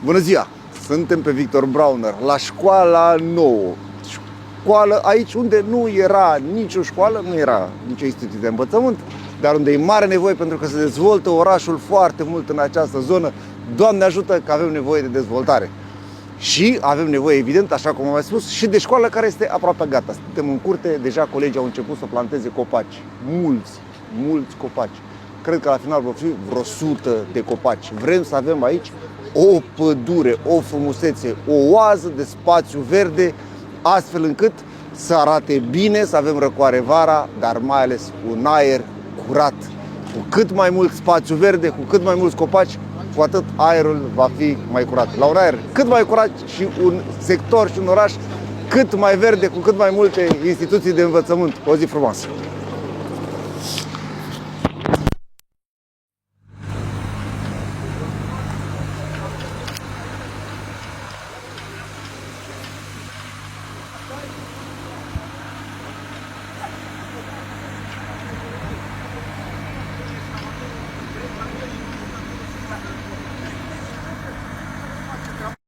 Bună ziua! Suntem pe Victor Brauner, la școala nouă. Școală aici unde nu era nicio școală, nu era nicio instituție de învățământ, dar unde e mare nevoie pentru că se dezvoltă orașul foarte mult în această zonă. Doamne ajută că avem nevoie de dezvoltare. Și avem nevoie, evident, așa cum am mai spus, și de școală care este aproape gata. Suntem în curte, deja colegii au început să planteze copaci. Mulți copaci. Cred că la final vor fi vreo 100 de copaci. Vrem să avem aici o pădure, o frumusețe, o oază de spațiu verde, astfel încât să arate bine, să avem răcoare vara, dar mai ales un aer curat. Cu cât mai mult spațiu verde, cu cât mai mulți copaci, cu atât aerul va fi mai curat. La un aer cât mai curat și un sector și un oraș cât mai verde, cu cât mai multe instituții de învățământ. O zi frumoasă!